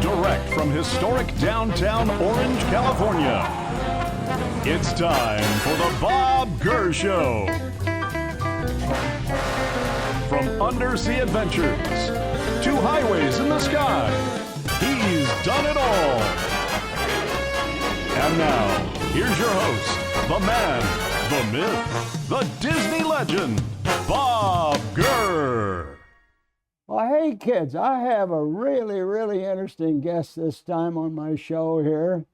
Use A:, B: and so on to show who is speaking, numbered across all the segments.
A: Direct from historic downtown Orange, California, it's time for the Bob Gurr Show. From undersea adventures to highways in the sky, he's done it all. And now, here's your host, the man, the myth, the Disney legend, Bob Gurr.
B: Well, hey kids, I have a really interesting guest this time on my show here.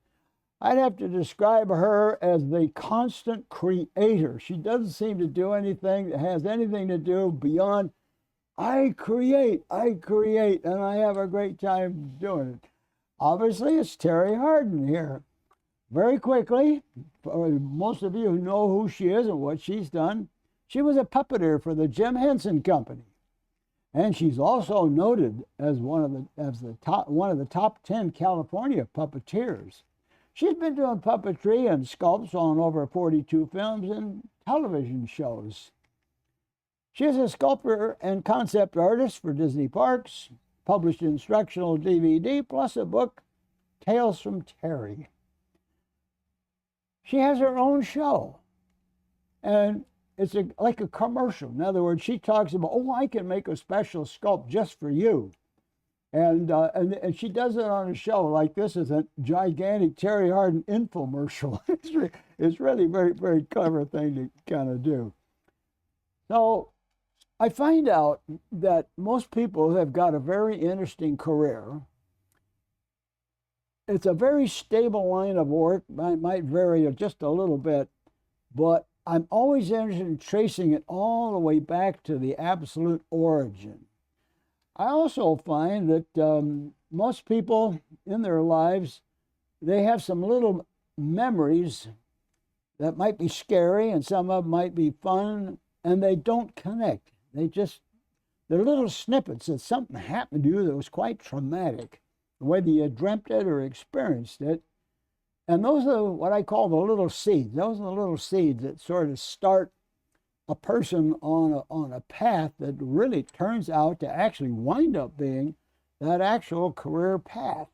B: I'd have to describe her as the constant creator. She doesn't seem to do anything that has anything to do beyond, I create, and I have a great time doing it. Obviously, it's Terri Hardin here. Very quickly, for most of you who know who she is and what she's done, she was a puppeteer for the Jim Henson Company. And she's also noted as one of the top 10 California puppeteers. She's been doing puppetry and sculpts on over 42 films and television shows. She is a sculptor and concept artist for Disney parks, published instructional DVD, plus a book, Tales from Terry. She has her own show, and it's like a commercial. In other words, she talks about, oh, I can make a special sculpt just for you. And she does it on a show like this is a gigantic Terry Harden infomercial. It's really very clever thing to kind of do. So I find out that most people have got a very interesting career. It's a very stable line of work. Might vary just a little bit, but I'm always interested in tracing it all the way back to the absolute origin. I also find that most people in their lives, they have some little memories that might be scary and some of them might be fun, and they don't connect. They're little snippets that something happened to you that was quite traumatic, whether you dreamt it or experienced it. And those are what I call the little seeds. Those are the little seeds that sort of start a person on a path that really turns out to actually wind up being that actual career path.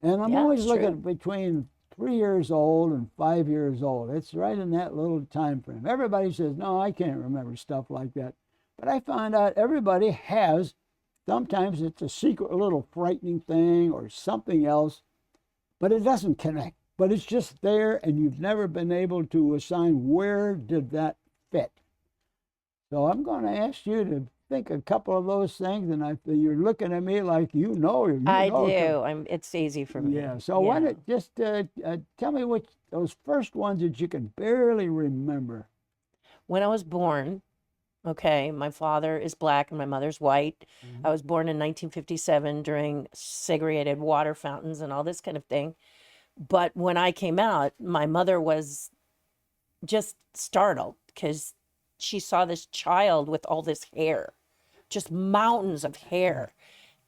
B: And I'm always looking between 3 years old and 5 years old. It's right in that little time frame. Everybody says, no, I can't remember stuff like that. But I find out everybody has, sometimes it's a secret little frightening thing or something else, but it doesn't connect. But it's just there, and you've never been able to assign where did that fit. So I'm going to ask you to think a couple of those things, and you're looking at me like you know.
C: I do. It's easy for me.
B: Yeah. So why don't just tell me what those first ones that you can barely remember.
C: When I was born, okay, my father is black and my mother's white. Mm-hmm. I was born in 1957 during segregated water fountains and all this kind of thing. But when I came out, my mother was just startled because she saw this child with all this hair, just mountains of hair.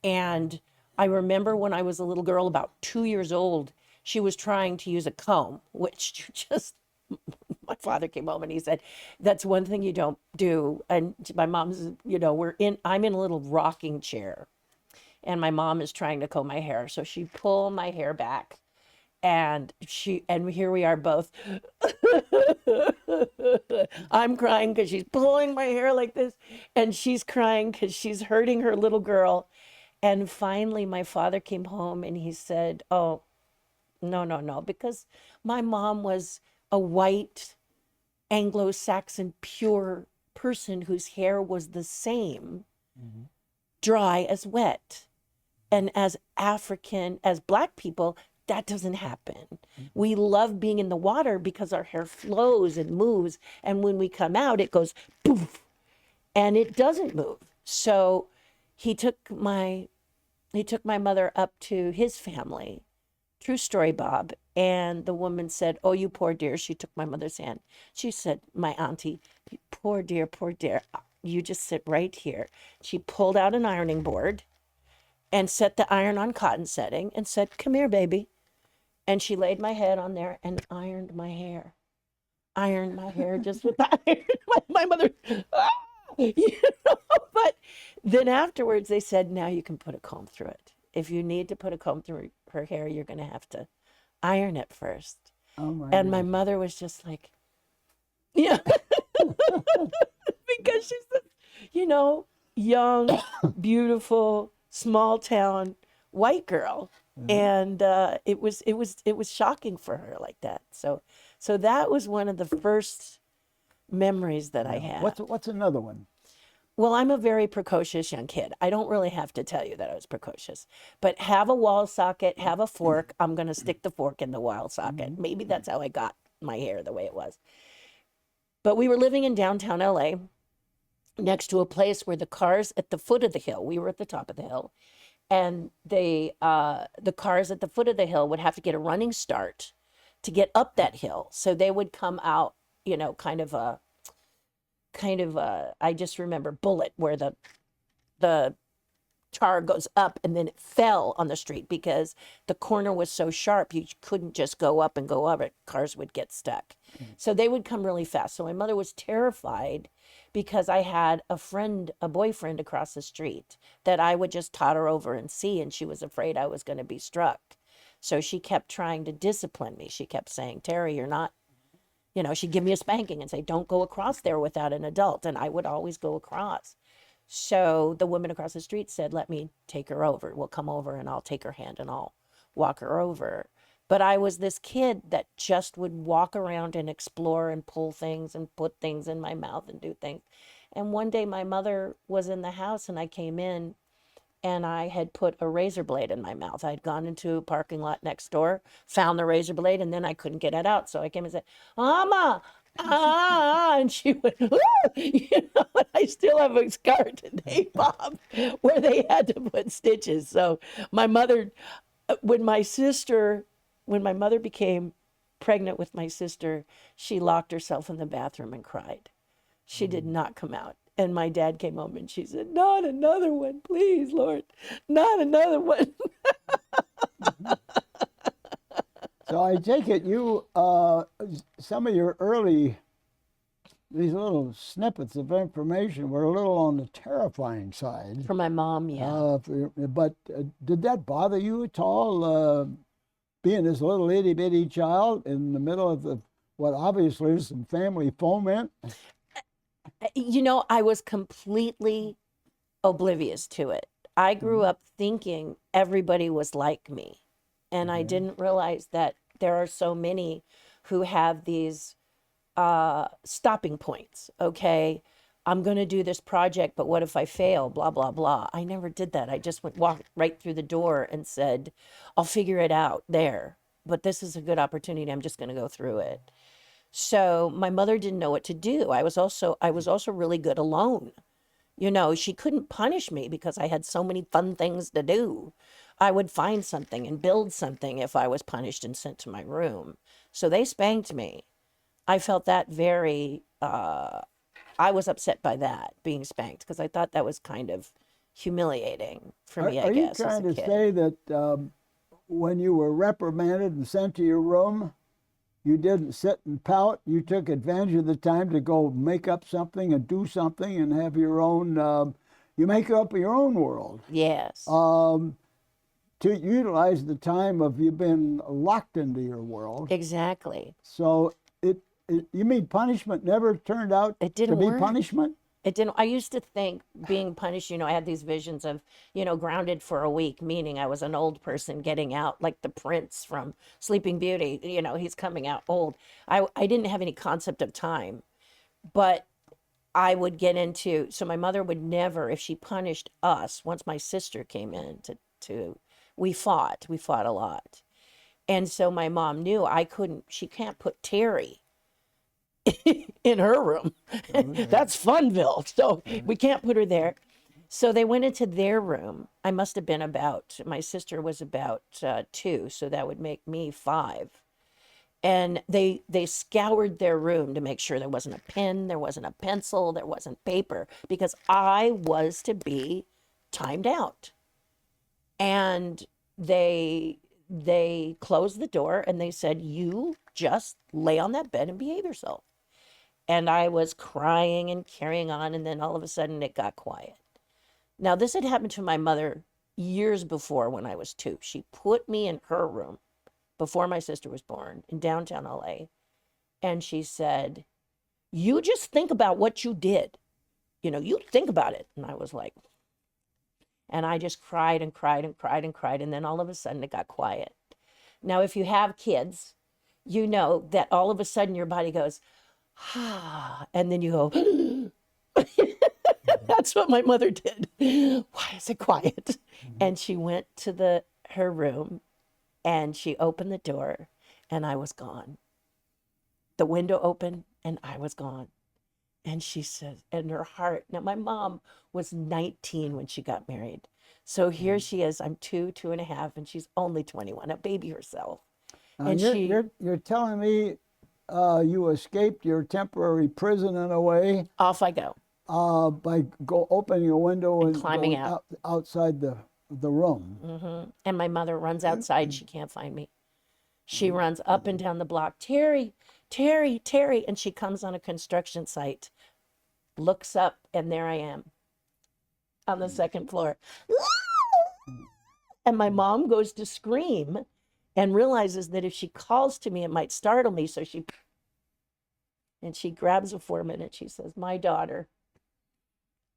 C: And I remember when I was a little girl, about 2 years old, she was trying to use a comb, which just, my father came home and he said, that's one thing you don't do. And my mom's, I'm in a little rocking chair and my mom is trying to comb my hair. So she pulled my hair back. And here we are both. I'm crying because she's pulling my hair like this, and she's crying because she's hurting her little girl. And finally, my father came home and he said, oh, no, because my mom was a white, Anglo-Saxon, pure person whose hair was the same, dry as wet. And as black people, that doesn't happen. We love being in the water because our hair flows and moves. And when we come out, it goes poof, and it doesn't move. So he took my mother up to his family. True story, Bob. And the woman said, oh, you poor dear. She took my mother's hand. She said, my auntie, poor dear, you just sit right here. She pulled out an ironing board and set the iron on cotton setting and said, come here, baby. And she laid my head on there and ironed my hair. Just with that iron. My mother, you know, but then afterwards they said, now you can put a comb through it. If you need to put a comb through her hair, you're going to have to iron it first.
B: Oh my
C: And my
B: gosh.
C: mother was just like, yeah, because she's the, you know, young, beautiful, small town white girl. And it was shocking for her like that. So that was one of the first memories that I had.
B: What's another one?
C: Well, I'm a very precocious young kid. I don't really have to tell you that I was precocious, but have a wall socket, have a fork. I'm going to stick the fork in the wall socket. Maybe that's how I got my hair the way it was. But we were living in downtown LA next to a place where the cars at the foot of the hill, we were at the top of the hill, and the cars at the foot of the hill would have to get a running start to get up that hill. So they would come out, you know, kind of a, I just remember bullet where the car goes up and then it fell on the street because the corner was so sharp you couldn't just go up and go over it. Cars would get stuck. So they would come really fast. So my mother was terrified because I had a boyfriend across the street that I would just totter over and see, and she was afraid I was going to be struck. So she kept trying to discipline me. She kept saying, Terry, you're not, you know, she'd give me a spanking and say, don't go across there without an adult. And I would always go across. So the woman across the street said, let me take her over. We'll come over and I'll take her hand and I'll walk her over. But I was this kid that just would walk around and explore and pull things and put things in my mouth and do things. And one day my mother was in the house and I came in and I had put a razor blade in my mouth. I had gone into a parking lot next door, found the razor blade, and then I couldn't get it out. So I came and said, Mama, and she went, "Ah," you know, and I still have a scar today, Bob, where they had to put stitches. So my mother, when my mother became pregnant with my sister, she locked herself in the bathroom and cried. She did not come out. And my dad came home and she said, not another one, please, Lord, not another one.
B: So I take it you, some of your these little snippets of information were a little on the terrifying side.
C: For my mom, yeah.
B: But did that bother you at all, being this little itty bitty child in the middle of what obviously is some family foment?
C: You know, I was completely oblivious to it. I grew up thinking everybody was like me. And I didn't realize that there are so many who have these stopping points. Okay, I'm going to do this project, but what if I fail? Blah, blah, blah. I never did that. I just walked right through the door and said, I'll figure it out there. But this is a good opportunity. I'm just going to go through it. So my mother didn't know what to do. I was also really good alone. You know, she couldn't punish me because I had so many fun things to do. I would find something and build something if I was punished and sent to my room. So they spanked me. I felt that I was upset by that, being spanked, because I thought that was kind of humiliating for me, I guess, as a
B: Are you trying to
C: kid.
B: say that when you were reprimanded and sent to your room, you didn't sit and pout? You took advantage of the time to go make up something and do something and have your own, you make up your own world.
C: Yes.
B: To utilize the time of you being locked into your world.
C: Exactly.
B: So you mean punishment never turned out
C: It didn't
B: to be
C: work.
B: punishment?
C: It didn't. I used to think being punished, you know, I had these visions of, you know, grounded for a week, meaning I was an old person getting out, like the prince from Sleeping Beauty. You know, he's coming out old. I didn't have any concept of time, but I would get into, so my mother would never, if she punished us, once my sister came in we fought a lot. And so my mom knew she can't put Terry in her room. That's Funville. So we can't put her there. So they went into their room. I must have been my sister was about 2, so that would make me 5. And they scoured their room to make sure there wasn't a pen, there wasn't a pencil, there wasn't paper, because I was to be timed out. And they closed the door and they said, you just lay on that bed and behave yourself. And I was crying and carrying on, and then all of a sudden it got quiet. Now, this had happened to my mother years before when I was 2. She put me in her room before my sister was born in downtown LA. And she said, you just think about what you did. You think about it. And I was like, and I just cried and cried and cried and cried. And then all of a sudden it got quiet. Now, if you have kids, you know that all of a sudden your body goes, ah, and then you go, that's what my mother did. Why is it quiet? And she went to her room and she opened the door and I was gone. The window opened and I was gone. And she said, and her heart, now my mom was 19 when she got married. So here she is, I'm 2.5, and she's only 21, a baby herself. And
B: you're telling me you escaped your temporary prison in a way
C: off I go.
B: By opening a window and
C: climbing out
B: outside the room.
C: Mm-hmm. And my mother runs outside. She can't find me. She runs up and down the block. Terry, Terry, Terry. And she comes on a construction site, looks up, and there I am on the second floor. And my mom goes to scream and realizes that if she calls to me, it might startle me. So she grabs a foreman and she says, my daughter.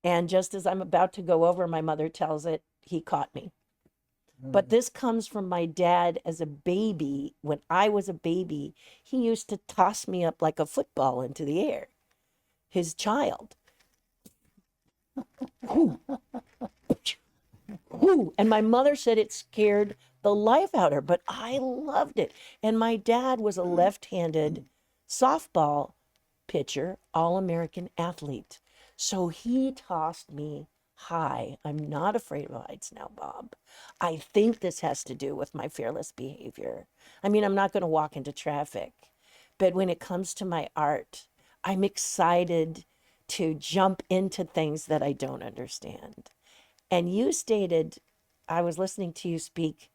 C: And just as I'm about to go over, my mother tells it, he caught me. But this comes from my dad as a baby. When I was a baby, he used to toss me up like a football into the air. His child. And my mother said it scared the life out of her, but I loved it. And my dad was a left-handed softball pitcher, all-American athlete. So he tossed me high. I'm not afraid of heights now, Bob. I think this has to do with my fearless behavior. I mean, I'm not going to walk into traffic, but when it comes to my art, I'm excited to jump into things that I don't understand. And you stated, I was listening to you speak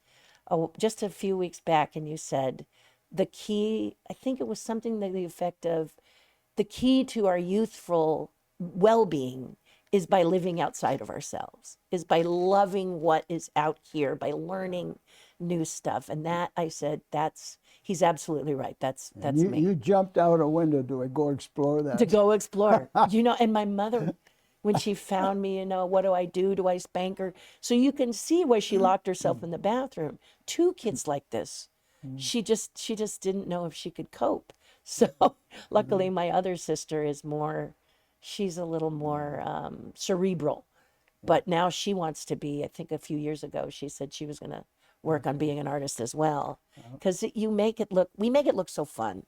C: just a few weeks back, and you said the key, I think it was something to the effect of, the key to our youthful well-being is by living outside of ourselves, is by loving what is out here, by learning new stuff. And that, I said, he's absolutely right. That's me.
B: You jumped out a window to go explore that.
C: To go explore. And my mother, when she found me, what do I do? Do I spank her? So you can see why she locked herself in the bathroom. 2 kids like this. She just didn't know if she could cope. So luckily my other sister is she's a little more cerebral, but now she wants to be, I think a few years ago, she said she was going to work on being an artist as well. Because we make it look so fun.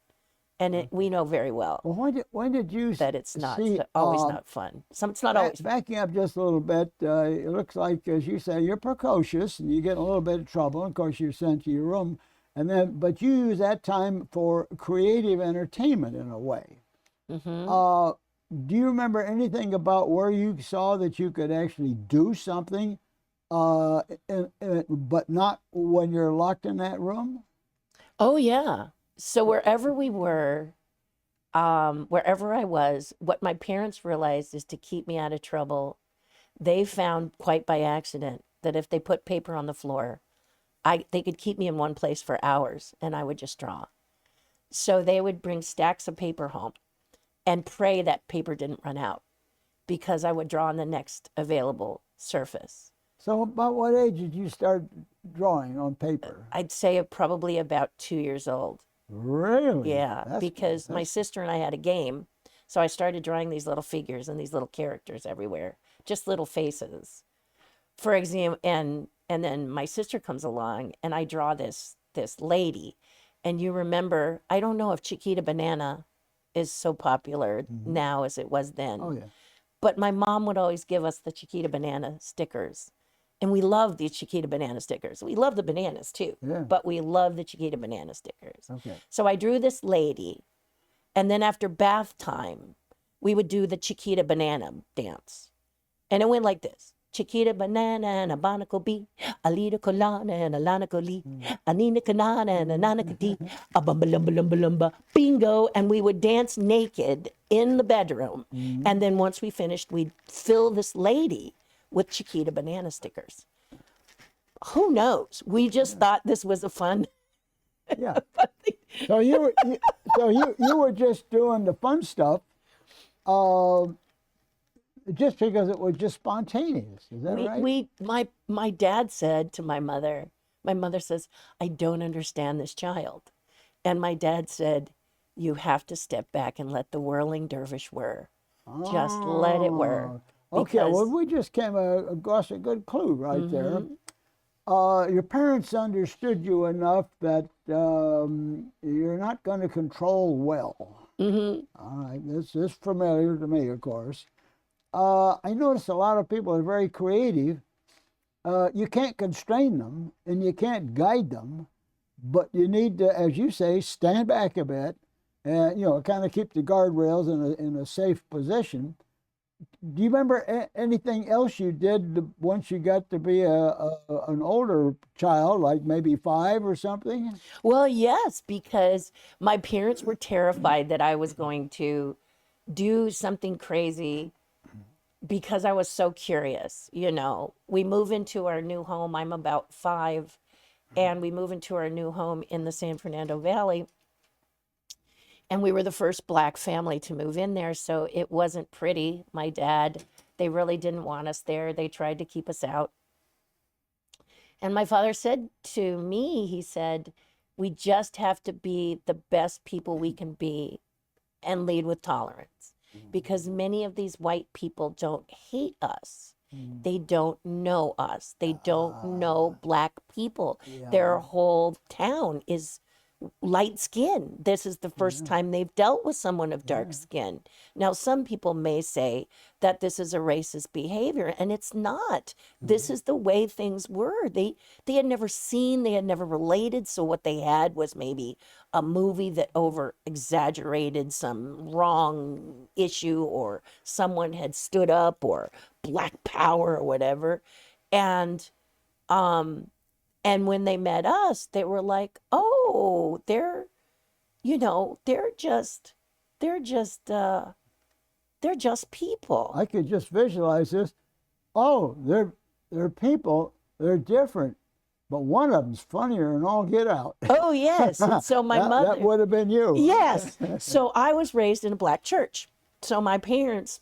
C: And we know very well,
B: when did you
C: that it's not always not fun. It's not always.
B: Backing up just a little bit, it looks like, as you say, you're precocious and you get in a little bit of trouble. Of course, you're sent to your room, but you use that time for creative entertainment in a way. Mm-hmm. Do you remember anything about where you saw that you could actually do something, but not when you're locked in that room?
C: Oh, yeah. So wherever we were, wherever I was, what my parents realized is to keep me out of trouble. They found quite by accident that if they put paper on the floor, they could keep me in one place for hours and I would just draw. So they would bring stacks of paper home and pray that paper didn't run out because I would draw on the next available surface.
B: So about what age did you start drawing on paper?
C: I'd say probably about 2 years old.
B: Really?
C: Yeah, because my sister and I had a game. So I started drawing these little figures and these little characters everywhere, just little faces. For example, and then my sister comes along and I draw this lady. And you remember, I don't know if Chiquita Banana is so popular now as it was then.
B: Oh, yeah.
C: But my mom would always give us the Chiquita Banana stickers. And we love these Chiquita Banana stickers. We love the bananas too, but we love the Chiquita Banana stickers.
B: Okay.
C: So I drew this lady, and then after bath time, we would do the Chiquita Banana dance. And it went like this. Chiquita banana and a barnacle bee, a lita colana and a lanaco lee, a nina canana and a nanaka dee, a bumba, bingo. And we would dance naked in the bedroom. And then once we finished, we'd fill this lady with Chiquita banana stickers. Who knows? We just thought this was a fun.
B: Yeah. So you were just doing the fun stuff, just because it was just spontaneous. Is that right?
C: My dad said to my mother says, I don't understand this child. And my dad said, you have to step back and let the whirling dervish whir. Just let it whir.
B: Okay, well, we just came across a good clue right there. Your parents understood you enough that you're not going to control well. All right, this is familiar to me, of course. I notice a lot of people are very creative. You can't constrain them and you can't guide them, but you need to, as you say, stand back a bit and, you know, kind of keep the guardrails in a safe position. Do you remember anything else you did once you got to be an older child, like maybe 5 or something?
C: Well, yes, because my parents were terrified that I was going to do something crazy because I was so curious. You know, we move into our new home. I'm about 5, and we move into our new home in the San Fernando Valley. And we were the first Black family to move in there, so it wasn't pretty. My dad, they really didn't want us there. They tried to keep us out. And my father said to me, he said, we just have to be the best people we can be and lead with tolerance. Because many of these white people don't hate us. They don't know us. They don't know Black people.
B: Yeah.
C: Their whole town is light skin. This is the first time they've dealt with someone of dark skin. Now, some people may say that this is a racist behavior, and it's not. This is the way things were. They had never seen, they had never related, so what they had was maybe a movie that over exaggerated some wrong issue, or someone had stood up, or Black power or whatever. And when they met us, they were like, oh, they're just people.
B: I could just visualize this. Oh, they're people. They're different, but one of them's funnier than all get out.
C: Oh, yes. And so my mother.
B: That would have been you.
C: Yes. So I was raised in a Black church. So my parents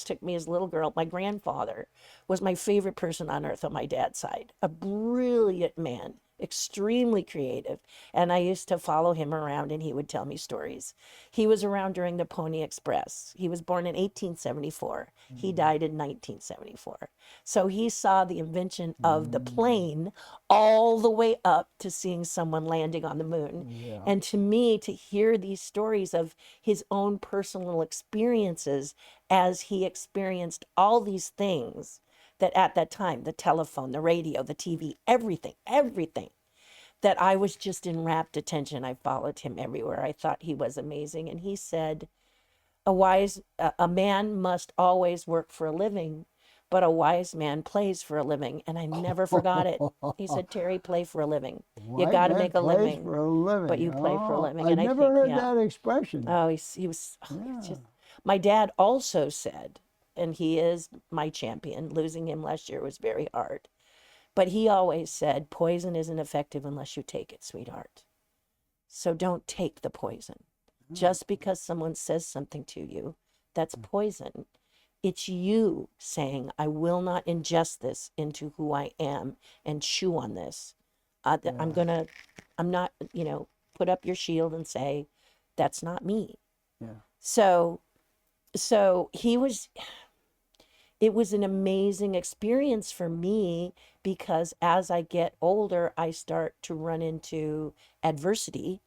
C: took me as a little girl. My grandfather was my favorite person on earth on my dad's side. A brilliant man, extremely creative. And I used to follow him around and he would tell me stories. He was around during the Pony Express. He was born in 1874. He died in 1974. So he saw the invention of the plane all the way up to seeing someone landing on the moon.
B: Yeah.
C: And to me, to hear these stories of his own personal experiences as he experienced all these things that at that time, the telephone, the radio, the TV, everything, that I was just in rapt attention. I followed him everywhere. I thought he was amazing. And he said, a man must always work for a living, but a wise man plays for a living. And I never forgot it. He said, Terry, play for a living. You got to make a living,
B: for a living,
C: but you play for a living.
B: I
C: And
B: never
C: I think,
B: heard
C: yeah.
B: that expression.
C: Oh, he was. My dad also said, and he is my champion. Losing him last year was very hard. But he always said, poison isn't effective unless you take it, sweetheart. So don't take the poison. Just because someone says something to you, that's poison. It's you saying, I will not ingest this into who I am and chew on this. I'm not, put up your shield and say, that's not me.
B: Yeah.
C: So it was an amazing experience for me, because as I get older, I start to run into adversity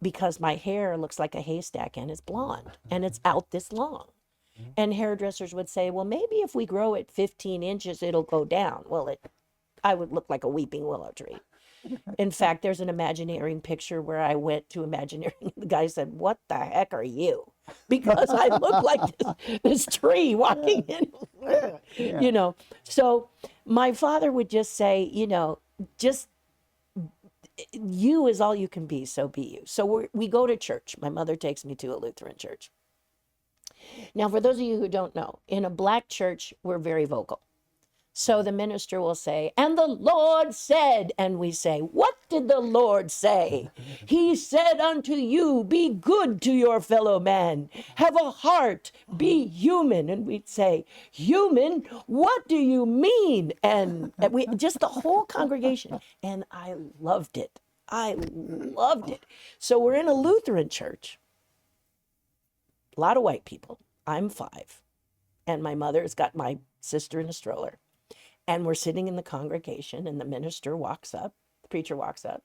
C: because my hair looks like a haystack and it's blonde and it's out this long. And hairdressers would say, well, maybe if we grow it 15 inches, it'll go down. Well, I would look like a weeping willow tree. In fact, there's an Imagineering picture where I went to Imagineering. The guy said, what the heck are you? because I look like this tree walking in, you know. So my father would just say, you know, just you is all you can be, so be you. So we go to church. My mother takes me to a Lutheran church. Now, for those of you who don't know, in a black church, we're very vocal. So the minister will say, and the Lord said, and we say, what did the Lord say? He said unto you, be good to your fellow man, have a heart, be human. And we'd say, human, what do you mean? And we just the whole congregation. And I loved it. I loved it. So we're in a Lutheran church, a lot of white people. I'm 5. And my mother's got my sister in a stroller. And we're sitting in the congregation, and the minister walks up, the preacher walks up,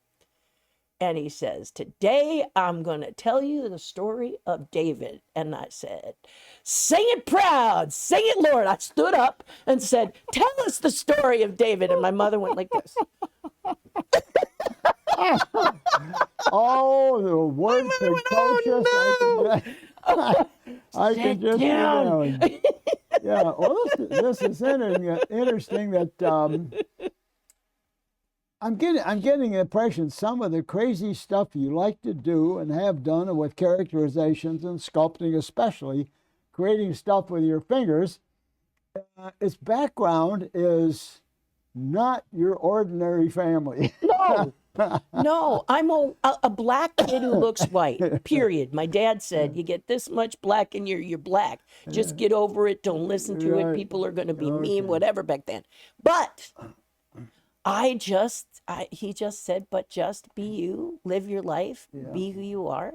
C: and he says, today I'm going to tell you the story of David. And I said, sing it proud, sing it, Lord. I stood up and said, tell us the story of David. And my mother went like this.
B: Oh, the word precocious.
C: Oh, no.
B: I can just
C: down.
B: Yeah, well, this is interesting that I'm getting the impression some of the crazy stuff you like to do and have done with characterizations and sculpting, especially creating stuff with your fingers, its background is not your ordinary family.
C: No. No, I'm a black kid who looks white, period. My dad said, you get this much black and you're black. Just get over it. Don't listen to it. People are going to be mean, whatever back then. But he just said, but just be you, live your life, be who you are.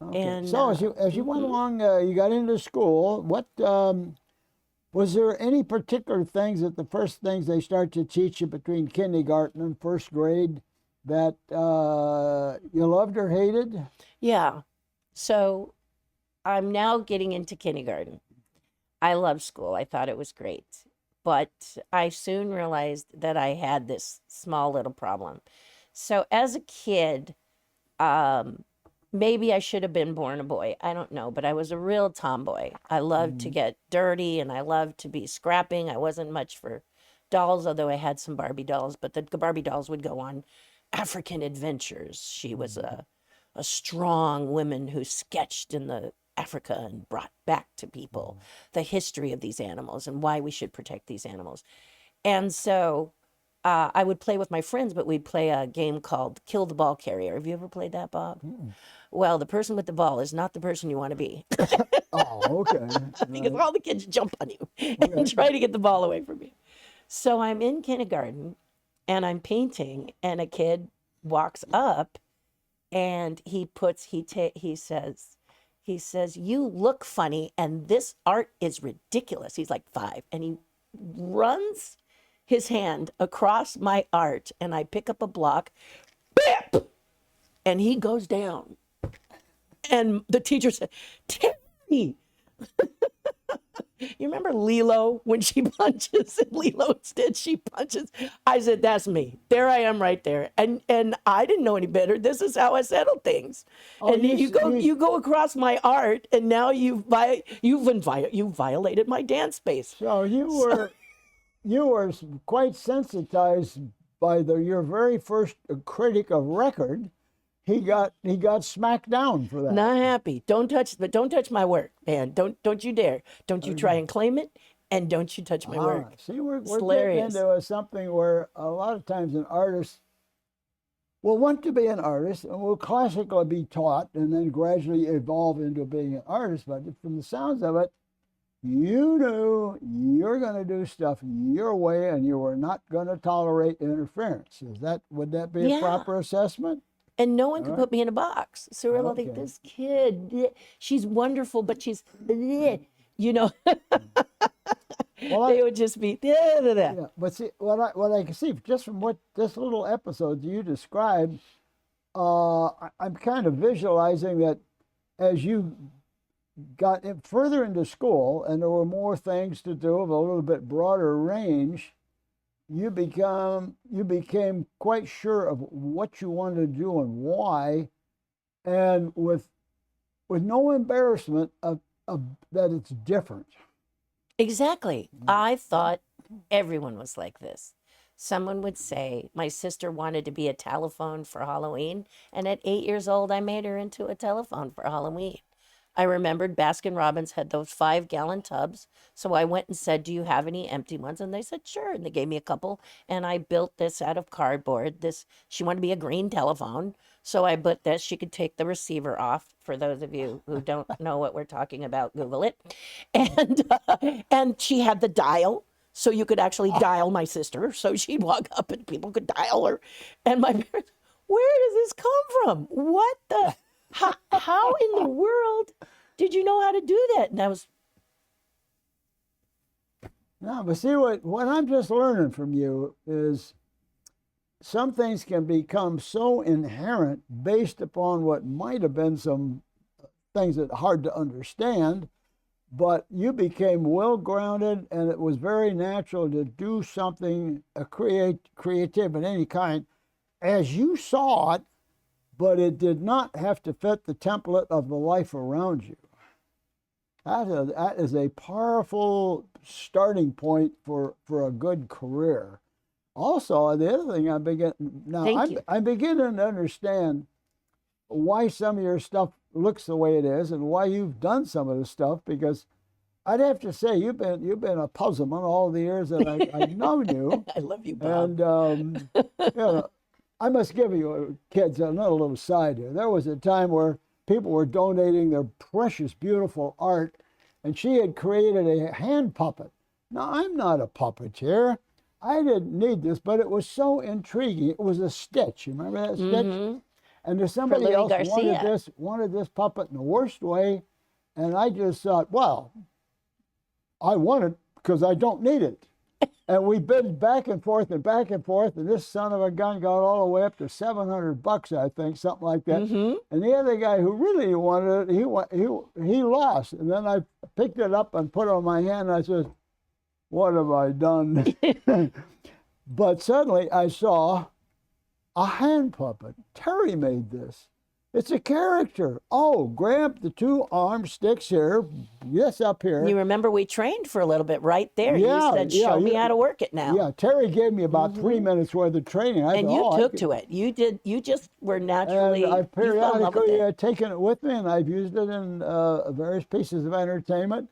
B: Okay.
C: And
B: so as you went along, you got into school, what was there any particular things that the first things they start to teach you between kindergarten and first grade that you loved or hated?
C: Yeah. So I'm now getting into kindergarten. I love school. I thought it was great. But I soon realized that I had this small little problem. So as a kid, maybe I should have been born a boy. I don't know. But I was a real tomboy. I loved to get dirty and I loved to be scrapping. I wasn't much for dolls, although I had some Barbie dolls. But the Barbie dolls would go on African adventures. She was a strong woman who sketched in the Africa and brought back to people the history of these animals and why we should protect these animals. And so I would play with my friends, but we'd play a game called Kill the Ball Carrier. Have you ever played that, Bob? Well, the person with the ball is not the person you want to be.
B: Oh, okay.
C: Because all the kids jump on you and try to get the ball away from you. So I'm in kindergarten and I'm painting, and a kid walks up and he says, you look funny and this art is ridiculous. He's like 5, and he runs his hand across my art, and I pick up a block, bip, and he goes down. And the teacher said, Terry, you remember Lilo when she punches? And Lilo instead she punches. I said, that's me. There I am right there. And I didn't know any better. This is how I settle things.
B: Oh,
C: and you go across my art, and now you violated my dance space.
B: So you were quite sensitized by your very first critic of record. He got smacked down for that.
C: Not happy. Don't touch my work, man. Don't you dare. Don't you try and claim it, and don't you touch my work.
B: See, we're getting into something where a lot of times an artist will want to be an artist and will classically be taught and then gradually evolve into being an artist. But from the sounds of it, you knew you're going to do stuff your way and you were not going to tolerate interference. Would that be a proper assessment?
C: And no one could put me in a box. So we're like, this kid, she's wonderful, but she's, you know, they would just be,
B: yeah, but see, what I can see just from what this little episode you described, I'm kind of visualizing that as you got further into school and there were more things to do of a little bit broader range, you became quite sure of what you wanted to do and why, and with with no embarrassment of that it's different.
C: Exactly. I thought everyone was like this. Someone would say, my sister wanted to be a telephone for Halloween, and at 8 years old, I made her into a telephone for Halloween. I remembered Baskin Robbins had those 5-gallon tubs, so I went and said, do you have any empty ones? And they said, sure, and they gave me a couple, and I built this out of cardboard. She wanted to be a green telephone, so I put this. She could take the receiver off. For those of you who don't know what we're talking about, Google it. And she had the dial, so you could actually dial my sister. So she'd walk up and people could dial her. And my parents, where does this come from? What the, how in the world did you know how to do that? And I was,
B: No, but see what I'm just learning from you is some things can become so inherent based upon what might have been some things that are hard to understand, but you became well-grounded, and it was very natural to do something, creative in any kind, as you saw it, but it did not have to fit the template of the life around you. That is a powerful starting point for a good career. Also, the other thing I'm beginning to understand why some of your stuff looks the way it is and why you've done some of the stuff, because I'd have to say you've been a puzzlement all the years that I've known you.
C: I love you, Bob.
B: And you know, I must give you kids another little side here. There was a time where people were donating their precious, beautiful art, and she had created a hand puppet. Now, I'm not a puppeteer. I didn't need this, but it was so intriguing. It was a Stitch. You remember that Stitch?
C: Mm-hmm.
B: And there's somebody
C: Louis
B: else
C: Garcia.
B: wanted this puppet in the worst way, and I just thought, well, I want it because I don't need it. And we bid back and forth, and this son of a gun got all the way up to $700, I think, something like that.
C: Mm-hmm.
B: And the other guy who really wanted it, he lost. And then I picked it up and put it on my hand, and I said, what have I done? But suddenly I saw a hand puppet. Terry made this. It's a character. Oh, grab the 2 arm sticks here. Yes, up here.
C: You remember we trained for a little bit right there.
B: Yeah,
C: You said, show me how to work it now.
B: Yeah, Terry gave me about 3 minutes worth of training.
C: And you took to it. You did. You just were naturally.
B: And I've
C: you fell in love with
B: periodically
C: it.
B: taken it with me, and I've used it in various pieces of entertainment.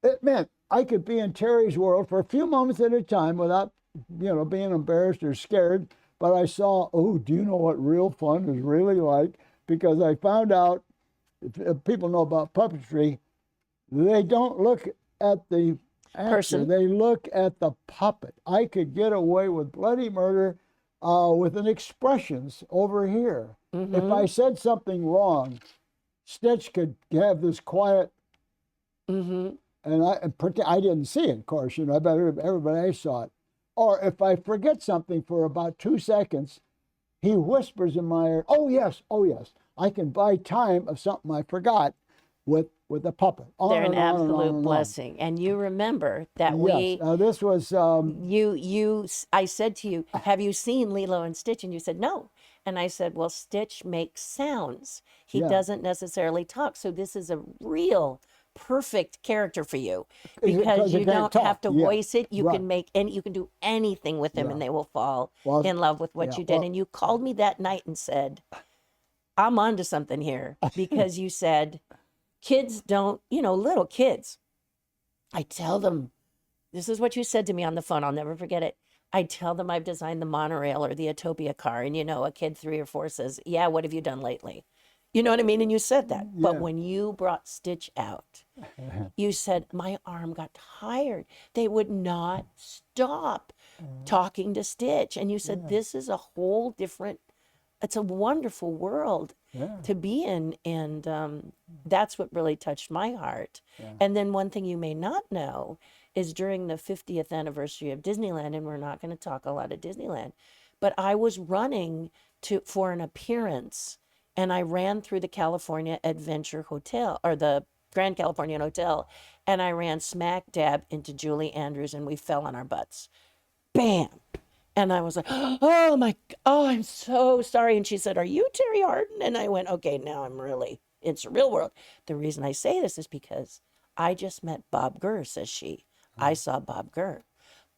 B: It meant I could be in Terry's world for a few moments at a time without, being embarrassed or scared. But I saw, do you know what real fun is really like? Because I found out, if people know about puppetry, they don't look at the actor,
C: Person.
B: they look at the puppet. I could get away with bloody murder with an expressions over here.
C: Mm-hmm.
B: If I said something wrong, Stitch could have this quiet,
C: Mm-hmm.
B: and I didn't see it, of course. I bet everybody else saw it. Or if I forget something for about 2 seconds, he whispers in my ear, oh yes, I can buy time of something I forgot with a puppet.
C: They're an absolute blessing. And you remember that
B: Yes, this was...
C: I said to you, have you seen Lilo and Stitch? And you said, no. And I said, well, Stitch makes sounds. He doesn't necessarily talk. So this is a real perfect character for you because you don't have to voice it. You can you can do anything with them and they will fall in love with what you did. And you called me that night and said, I'm onto something here, because you said, kids don't, little kids, I tell them, this is what you said to me on the phone. I'll never forget it. I tell them I've designed the monorail or the Utopia car. And, a kid 3 or 4 says, yeah, what have you done lately? You know what I mean? And you said that.
B: Yeah.
C: But when you brought Stitch out, you said, my arm got tired. They would not stop talking to Stitch. And you said, this is a whole different, it's a wonderful world to be in. And that's what really touched my heart. Yeah. And then one thing you may not know is during the 50th anniversary of Disneyland, and we're not going to talk a lot of Disneyland, but I was running for an appearance. And I ran through the California Adventure Hotel, or the Grand Californian Hotel, and I ran smack dab into Julie Andrews, and we fell on our butts. Bam! And I was like, oh my, oh, I'm so sorry. And she said, are you Terry Harden? And I went, okay, now I'm really, it's the real world. The reason I say this is because I just met Bob Gurr, says she. I saw Bob Gurr.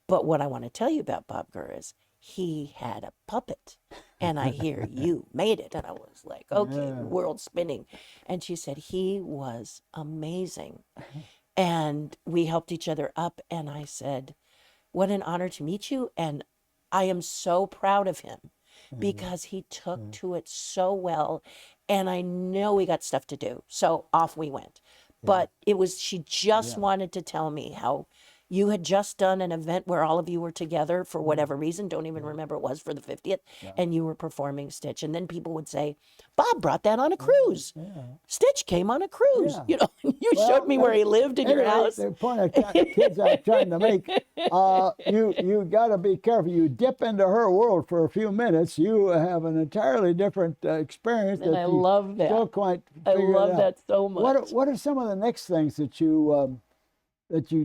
C: But what I want to tell you about Bob Gurr is he had a puppet. And I hear you made it. And I was like, okay, world spinning. And she said, he was amazing. And we helped each other up. And I said, what an honor to meet you. And I am so proud of him because he took to it so well. And I know we got stuff to do. So off we went. But it was, she just wanted to tell me how you had just done an event where all of you were together for whatever reason, don't even remember it was for the 50th, and you were performing Stitch. And then people would say, Bob brought that on a cruise. Stitch came on a cruise. You know, you showed me where he lived in your house.
B: The point of kids I'm trying to make, you got to be careful. You dip into her world for a few minutes, you have an entirely different experience.
C: And I love that.
B: Still quite
C: I love
B: out.
C: that so much.
B: What are some of the next things that you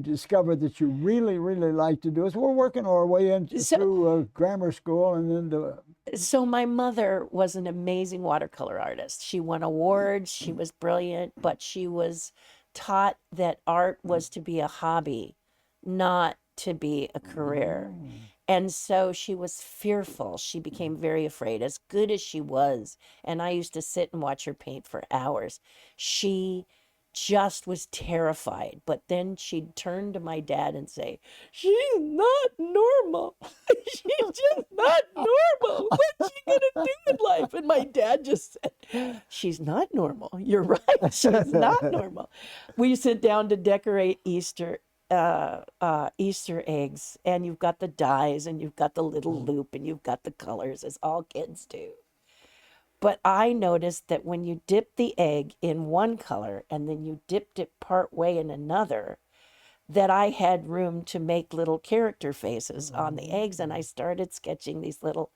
B: discovered that you really, really like to do? As we're working our way through grammar school and then
C: So my mother was an amazing watercolor artist. She won awards. She was brilliant, but she was taught that art was to be a hobby, not to be a career. And so she was fearful. She became very afraid, as good as she was. And I used to sit and watch her paint for hours. She just was terrified. But then she'd turn to my dad and say, she's not normal. She's just not normal. What's she going to do in life? And my dad just said, she's not normal. You're right. She's not normal. We sit down to decorate Easter eggs, and you've got the dies and you've got the little loop and you've got the colors, as all kids do. But I noticed that when you dip the egg in one color and then you dipped it part way in another, that I had room to make little character faces on the eggs. And I started sketching these little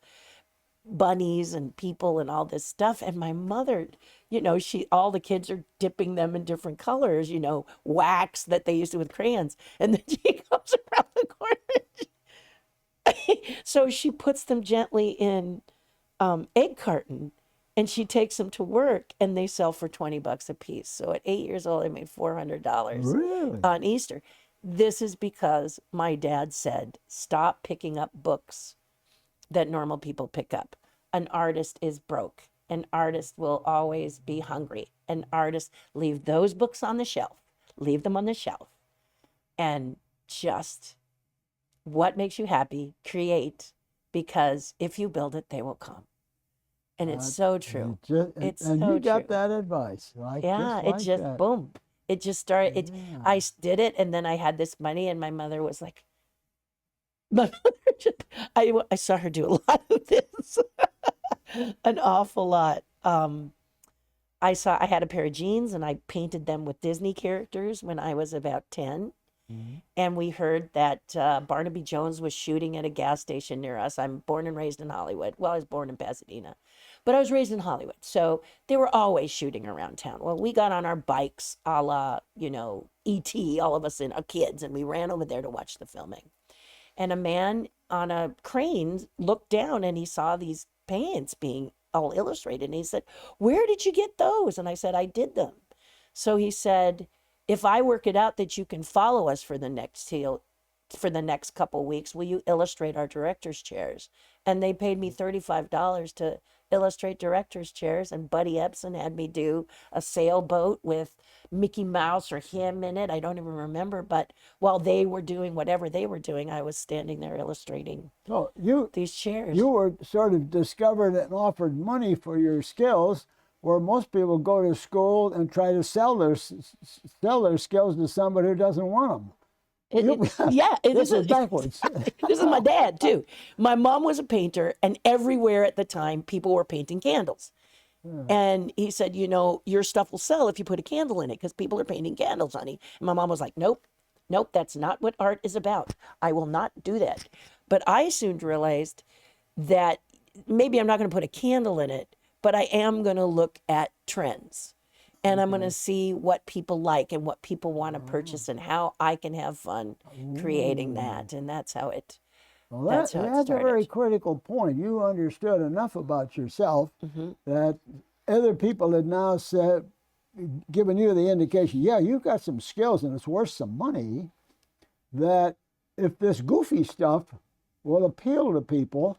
C: bunnies and people and all this stuff. And my mother, you know, all the kids are dipping them in different colors, you know, wax that they used to with crayons. And then she comes around the corner. So she puts them gently in egg carton. And she takes them to work, and they sell for $20 a piece. So at 8 years old, I made $400 on Easter. This is because my dad said, stop picking up books that normal people pick up. An artist is broke. An artist will always be hungry. An artist, leave those books on the shelf. Leave them on the shelf. And just what makes you happy, create, because if you build it, they will come. And it's so true.
B: And you got that advice.
C: Boom. It just started. I did it, and then I had this money, and my mother was like, I saw her do a lot of this, an awful lot. I had a pair of jeans, and I painted them with Disney characters when I was about 10. And we heard that Barnaby Jones was shooting at a gas station near us. I'm born and raised in Hollywood. Well, I was born in Pasadena, but I was raised in Hollywood. So they were always shooting around town. Well, we got on our bikes, a la, you know, E.T., all of us kids, and we ran over there to watch the filming. And a man on a crane looked down and he saw these paints being all illustrated. And he said, where did you get those? And I said, I did them. So he said, if I work it out that you can follow us for the next couple weeks, will you illustrate our director's chairs? And they paid me $35 to illustrate director's chairs. And Buddy Ebsen had me do a sailboat with Mickey Mouse or him in it. I don't even remember. But while they were doing whatever they were doing, I was standing there illustrating these chairs.
B: You were sort of discovered and offered money for your skills, where most people go to school and try to sell their skills to somebody who doesn't want them. This is backwards.
C: This is my dad, too. My mom was a painter, and everywhere at the time, people were painting candles. And he said, you know, your stuff will sell if you put a candle in it, because people are painting candles, honey. And my mom was like, nope, that's not what art is about. I will not do that. But I soon realized that maybe I'm not going to put a candle in it, but I am going to look at trends, and I'm going to see what people like and what people want to purchase and how I can have fun creating that. And that's how it
B: Well,
C: That's how it
B: that's a very
C: started.
B: critical point. You understood enough about yourself
C: Mm-hmm.
B: that other people had now said, given you the indication, yeah, you've got some skills and it's worth some money, that if this goofy stuff will appeal to people,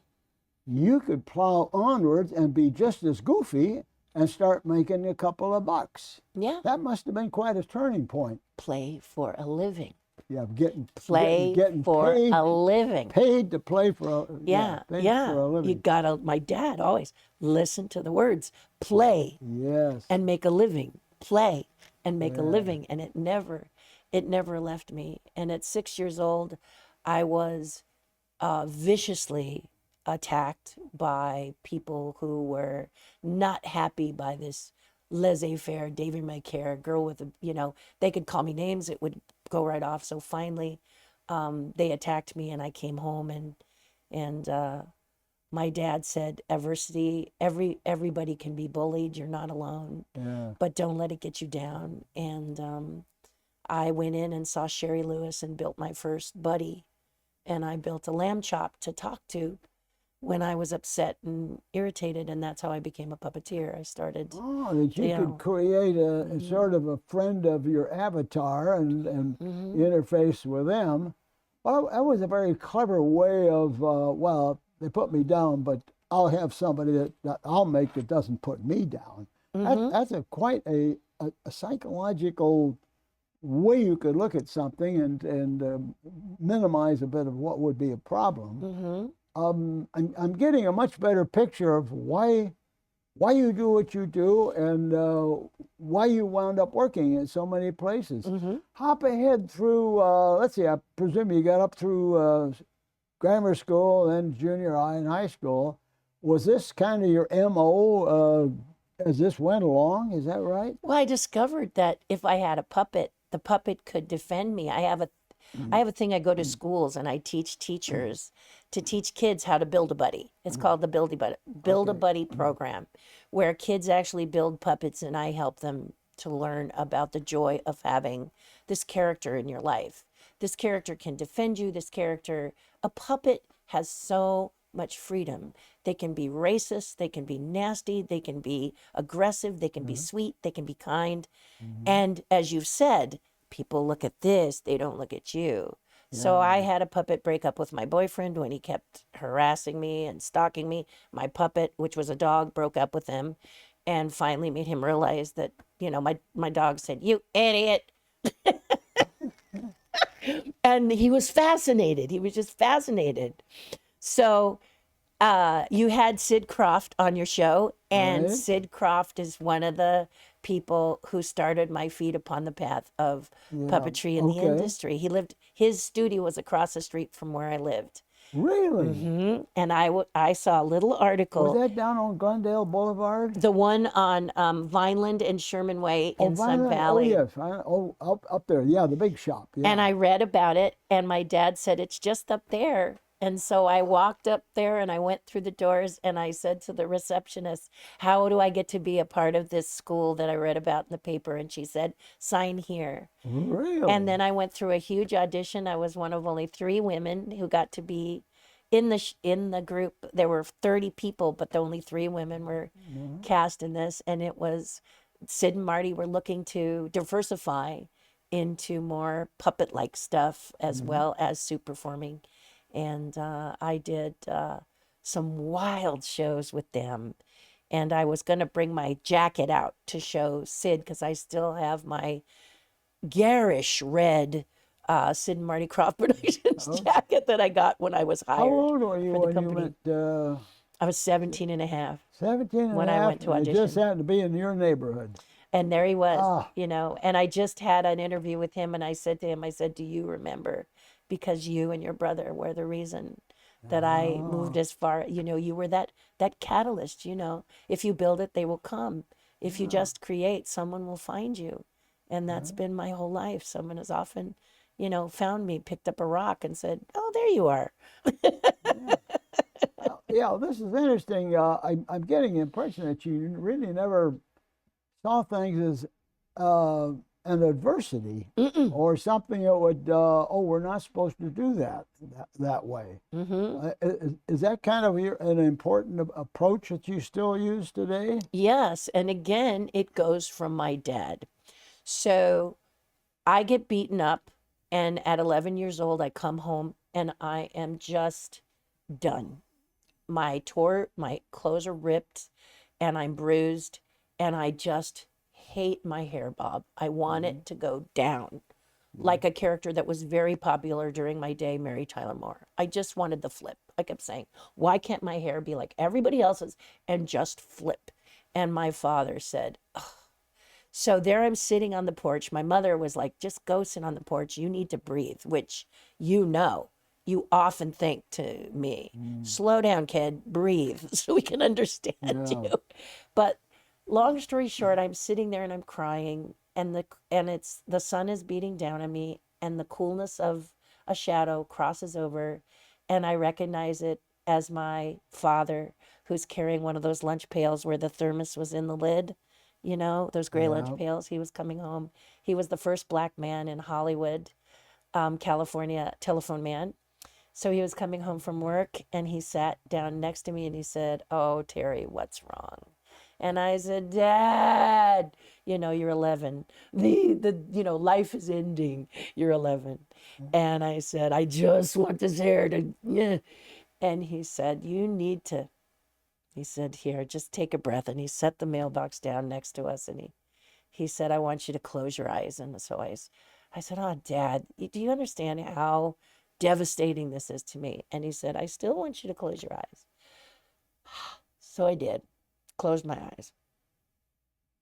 B: you could plow onwards and be just as goofy and start making a couple of bucks.
C: Yeah.
B: That must have been quite a turning point.
C: Play for a living.
B: Yeah, getting
C: For
B: paid,
C: a living.
B: paid to play for a
C: Yeah,
B: paid
C: yeah.
B: for a living.
C: You gotta. My dad always listen to the words. Play
B: Yes.
C: and make a living. Play and make a living, and it never left me. And at 6 years old, I was viciously attacked by people who were not happy by this laissez-faire David May Care girl with a, they could call me names, it would go right off. So finally they attacked me, and I came home, and my dad said, adversity, everybody can be bullied, you're not alone,
B: Yeah.
C: but don't let it get you down. And I went in and saw Sherry Lewis and built my first buddy, and I built a lamb chop to talk to when I was upset and irritated, and that's how I became a puppeteer. I started.
B: Oh, that you
C: Yeah.
B: could create a sort of a friend of your avatar and interface with them. Well, that was a very clever way of, well, they put me down, but I'll have somebody that I'll make that doesn't put me down. That's quite a psychological way you could look at something and minimize a bit of what would be a problem. I'm getting a much better picture of why you do what you do and why you wound up working in so many places. Hop ahead through, let's see, I presume you got up through grammar school, then junior high and high school. Was this kind of your MO as this went along? Is that right?
C: Well, I discovered that if I had a puppet, the puppet could defend me. I have a thing. I go to schools and I teach teachers to teach kids how to build a buddy. It's called the Build a Buddy program, where kids actually build puppets, and I help them to learn about the joy of having this character in your life. This character can defend you. A puppet has so much freedom. They can be racist, they can be nasty, they can be aggressive, they can be sweet, they can be kind. And as you've said, people look at this, they don't look at you. So I had a puppet break up with my boyfriend when he kept harassing me and stalking me. My puppet, which was a dog, broke up with him and finally made him realize that, my dog said, "You idiot." And he was fascinated. He was just fascinated. So you had Sid Croft on your show, and
B: Right.
C: Sid Croft is one of the people who started my feet upon the path of puppetry in the
B: okay.
C: industry. His studio was across the street from where I lived.
B: Really?
C: And I saw a little article,
B: Was that down on Glendale Boulevard?
C: the one on Vineland and Sherman Way in Sun
B: Vineland?
C: Valley.
B: Oh, yes. Up there. Yeah, the big shop. Yeah.
C: And I read about it, and my dad said, it's just up there. And so I walked up there and I went through the doors and I said to the receptionist, how do I get to be a part of this school that I read about in the paper? And she said, sign here.
B: Really?
C: And then I went through a huge audition. I was one of only 3 women who got to be in the group. There were 30 people, but only 3 women were cast in this. And it was Sid and Marty were looking to diversify into more puppet-like stuff as well as suit performing. And I did some wild shows with them. And I was going to bring my jacket out to show Sid, because I still have my garish red Sid and Marty Croft Productions jacket that I got when I was hired.
B: How old were you
C: for the
B: when you
C: company.
B: went?
C: I was 17 and a half.
B: 17 and
C: When
B: a
C: I
B: half,
C: went to
B: and it just
C: audition.
B: happened to be in your neighborhood.
C: And there he was,
B: Ah.
C: and I just had an interview with him, and I said to him, do you remember? Because you and your brother were the reason that I moved as far, you were that catalyst, if you build it, they will come. If you just create, someone will find you. And that's been my whole life. Someone has often, found me, picked up a rock and said, oh, there you are.
B: Yeah, this is interesting. I'm getting the impression that you really never saw things an adversity or something that would, we're not supposed to do that way. Is that kind of an important approach that you still use today?
C: Yes. And again, it goes from my dad. So I get beaten up, and at 11 years old, I come home and I am just done. My clothes are ripped and I'm bruised, and I just hate my hair, Bob. I want it to go down like a character that was very popular during my day, Mary Tyler Moore. I just wanted the flip. I kept saying, why can't my hair be like everybody else's and just flip? And my father said, ugh. So there I'm sitting on the porch. My mother was like, just go sit on the porch. You need to breathe, which you often think to me, slow down, kid, breathe so we can understand you. But long story short, I'm sitting there and I'm crying, and the sun is beating down on me, and the coolness of a shadow crosses over, and I recognize it as my father, who's carrying one of those lunch pails where the thermos was in the lid. You know, those gray lunch pails. He was coming home. He was the first black man in Hollywood, California, telephone man. So he was coming home from work, and he sat down next to me and he said, "Oh, Terry, what's wrong?" And I said, "Dad, you're 11. Life is ending. You're 11. And I said, "I just want this hair to," yeah. And he said, he said, "Here, just take a breath." And he set the mailbox down next to us, and he said, "I want you to close your eyes." And so I said, "Oh, Dad, do you understand how devastating this is to me?" And he said, "I still want you to close your eyes." So I did, closed my eyes.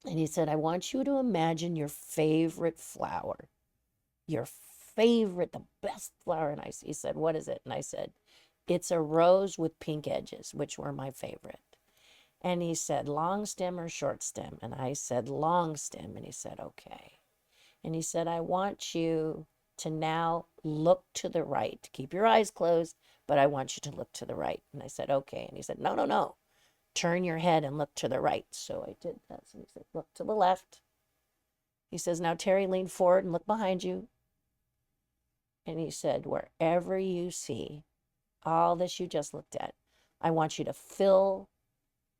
C: And he said, "I want you to imagine your favorite flower, the best flower." And he said, "What is it?" And I said, "It's a rose with pink edges," which were my favorite. And he said, "Long stem or short stem?" And I said, "Long stem." And he said, "Okay." And he said, "I want you to now look to the right. Keep your eyes closed, but I want you to look to the right." And I said, "Okay." And he said, "No, no, no. Turn your head and look to the right." So I did that. So he said, "Look to the left." He says, "Now, Terry, lean forward and look behind you." And he said, "Wherever you see all this you just looked at, I want you to fill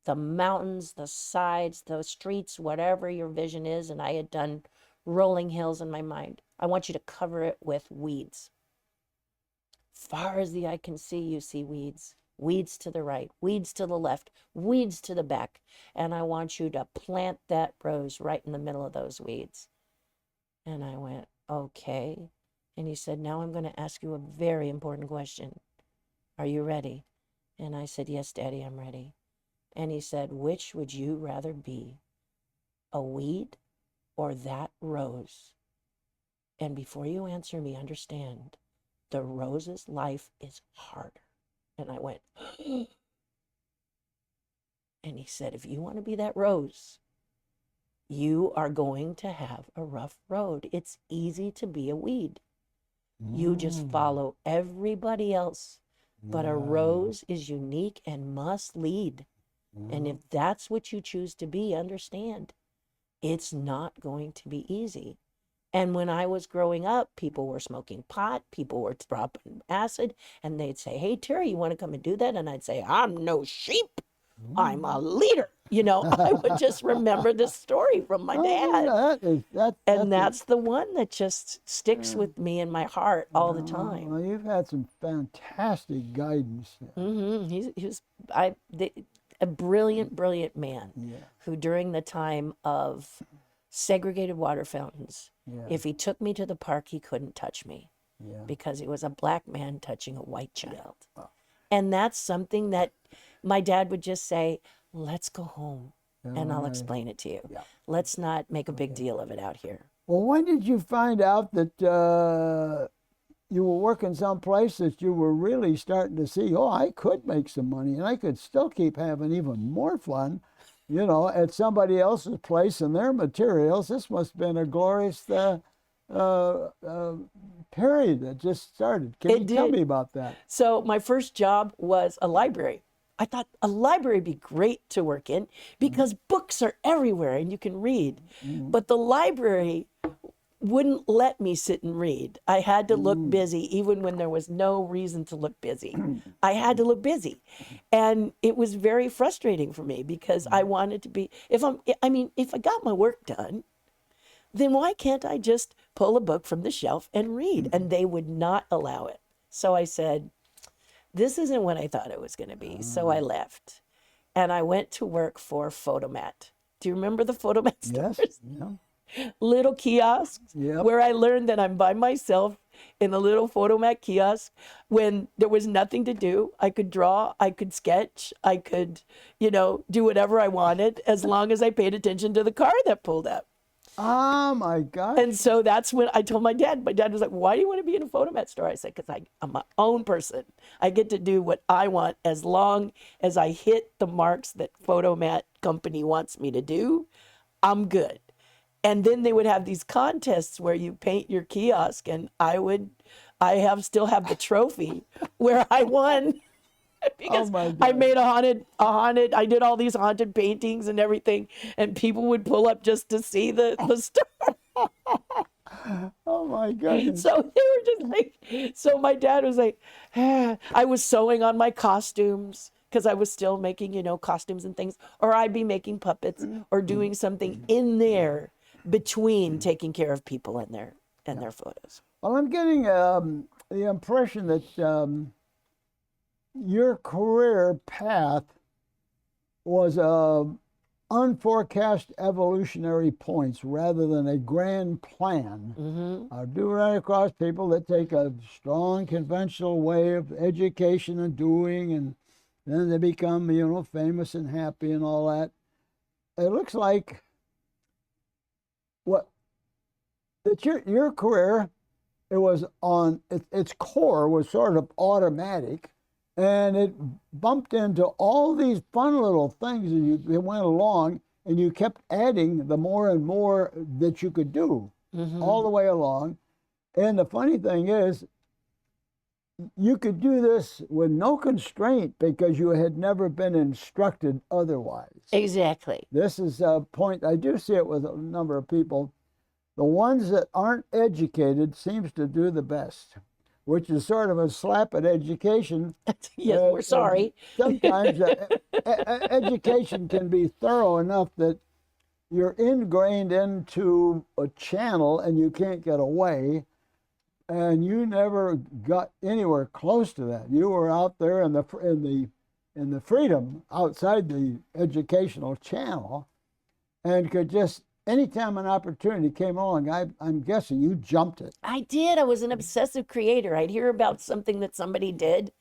C: the mountains, the sides, the streets, whatever your vision is." And I had done rolling hills in my mind. "I want you to cover it with weeds. Far as the eye can see, you see weeds. Weeds to the right, weeds to the left, weeds to the back. And I want you to plant that rose right in the middle of those weeds." And I went, "Okay." And he said, "Now I'm going to ask you a very important question. Are you ready?" And I said, "Yes, Daddy, I'm ready." And he said, "Which would you rather be, a weed or that rose? And before you answer me, understand, the rose's life is harder." And I went, and he said, "If you want to be that rose, you are going to have a rough road. It's easy to be a weed. You just follow everybody else. But a rose is unique and must lead. And if that's what you choose to be, understand, it's not going to be easy." And when I was growing up, people were smoking pot, people were dropping acid, and they'd say, "Hey, Terry, you want to come and do that?" And I'd say, "I'm no sheep. I'm a leader." I would just remember this story from my dad. That's the one that just sticks with me in my heart all the time.
B: Well, you've had some fantastic guidance.
C: He was a brilliant, brilliant man who, during the time of segregated water fountains, if he took me to the park, he couldn't touch me because he was a black man touching a white child. And that's something that my dad would just say, "Let's go home and I'll explain it to you. Let's not make a big deal of it out here."
B: Well, when did you find out that you were working someplace that you were really starting to see, I could make some money and I could still keep having even more fun, at somebody else's place and their materials? This must have been a glorious period that just started. Can you tell me about that?
C: So my first job was a library. I thought a library would be great to work in because books are everywhere and you can read. But the library wouldn't let me sit and read. I had to look busy, even when there was no reason to look busy. I had to look busy. And it was very frustrating for me because I wanted to be, if I got my work done, then why can't I just pull a book from the shelf and read? And they would not allow it. So I said, this isn't what I thought it was going to be. So I left and I went to work for Photomat. Do you remember the Photomat stores?
B: Yes. Yeah.
C: Little kiosks
B: Yep.
C: where I learned that I'm by myself in a little Photomat kiosk when there was nothing to do. I could draw, I could sketch, I could, do whatever I wanted as long as I paid attention to the car that pulled up.
B: Oh my gosh.
C: And so that's when I told my dad. My dad was like, why do you want to be in a Photomat store? I said, because I'm my own person. I get to do what I want as long as I hit the marks that Photomat company wants me to do. I'm good. And then they would have these contests where you paint your kiosk, and still have the trophy where I won because I made I did all these haunted paintings and everything, and people would pull up just to see the store.
B: Oh my goodness.
C: So they were just like, so my dad was like, I was sewing on my costumes because I was still making, costumes and things, or I'd be making puppets or doing something in there between taking care of people and their photos.
B: Well, I'm getting the impression that your career path was unforecast evolutionary points rather than a grand plan. I do run across people that take a strong conventional way of education and doing, and then they become, famous and happy and all that. It looks like your career, it was on its core was sort of automatic, and it bumped into all these fun little things as you went along, and you kept adding the more and more that you could do all the way along. And the funny thing is, you could do this with no constraint because you had never been instructed otherwise.
C: Exactly.
B: This is a point, I do see it with a number of people. The ones that aren't educated seems to do the best, which is sort of a slap at education.
C: Yes, we're sorry.
B: Sometimes education can be thorough enough that you're ingrained into a channel and you can't get away. And you never got anywhere close to that. You were out there in the freedom outside the educational channel, and could just, anytime an opportunity came along, I'm guessing you jumped it.
C: I did. I was an obsessive creator. I'd hear about something that somebody did.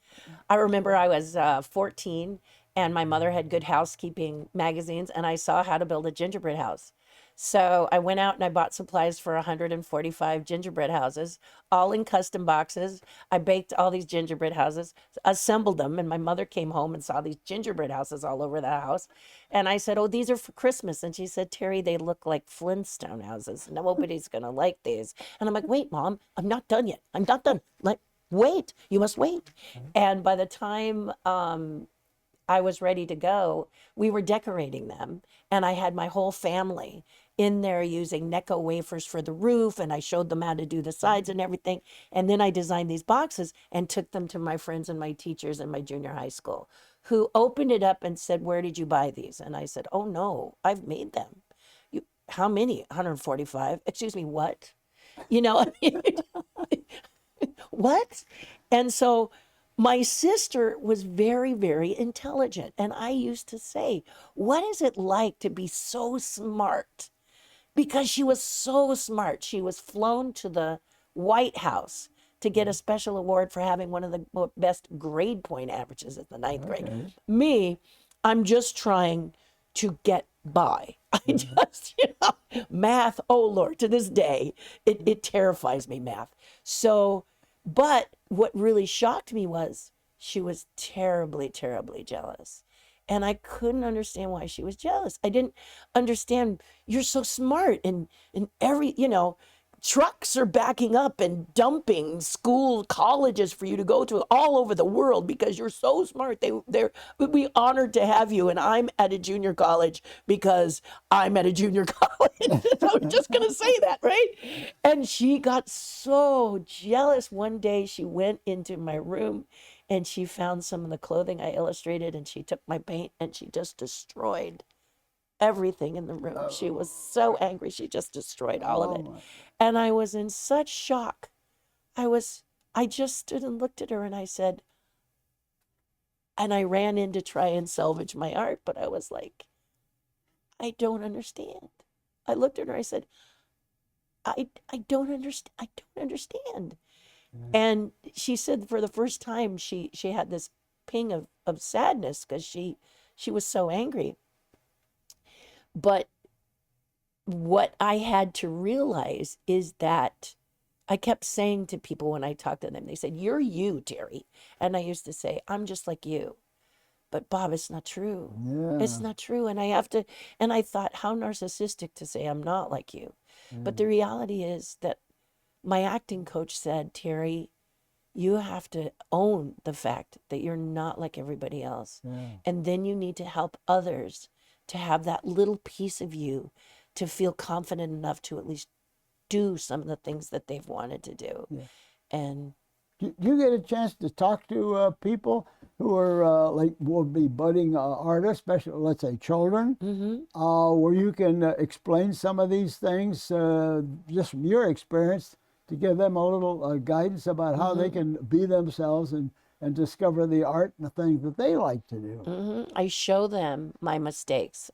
C: I remember I was 14, and my mother had Good Housekeeping magazines, and I saw how to build a gingerbread house. So I went out and I bought supplies for 145 gingerbread houses, all in custom boxes. I baked all these gingerbread houses, assembled them, and my mother came home and saw these gingerbread houses all over the house. And I said, oh, these are for Christmas. And she said, Terry, they look like Flintstone houses. Nobody's going to like these. And I'm like, wait, Mom, I'm not done yet. I'm not done. Like, wait, you must wait. And by the time I was ready to go, we were decorating them. And I had my whole family in there using Necco wafers for the roof, and I showed them how to do the sides and everything. And then I designed these boxes and took them to my friends and my teachers in my junior high school, who opened it up and said, where did you buy these? And I said, oh no, I've made them. How many? 145. Excuse me, what? What? And so my sister was very, very intelligent. And I used to say, what is it like to be so smart? Because she was so smart. She was flown to the White House to get a special award for having one of the best grade point averages at the ninth grade. Me, I'm just trying to get by. I just, math, oh Lord, to this day, it terrifies me, math. So, but what really shocked me was she was terribly, terribly jealous. And I couldn't understand why she was jealous. I didn't understand, you're so smart and every, trucks are backing up and dumping school colleges for you to go to all over the world because you're so smart. We'd be honored to have you. And I'm at a junior college because I'm at a junior college. I was just going to say that, right? And she got so jealous. One day she went into my room and she found some of the clothing I illustrated, and she took my paint and she just destroyed everything in the room. She was so angry. She just destroyed all of it. And I was in such shock. I just stood and looked at her and I said, and I ran in to try and salvage my art, but I was like, I don't understand. I looked at her, I said, I don't understand. I don't understand. And she said for the first time she had this ping of sadness because she was so angry. But what I had to realize is that I kept saying to people when I talked to them, they said, "You're you, Terry." And I used to say, "I'm just like you." But Bob, it's not true.
B: Yeah.
C: It's not true. And I thought, how narcissistic to say I'm not like you. But the reality is that my acting coach said, "Terry, you have to own the fact that you're not like everybody else. And then you need to help others to have that little piece of you to feel confident enough to at least do some of the things that they've wanted to do." And
B: Do you get a chance to talk to people who are will be budding artists, especially let's say children, where you can explain some of these things just from your experience to give them a little guidance about how they can be themselves and discover the art and the things that they like to do?
C: I show them my mistakes.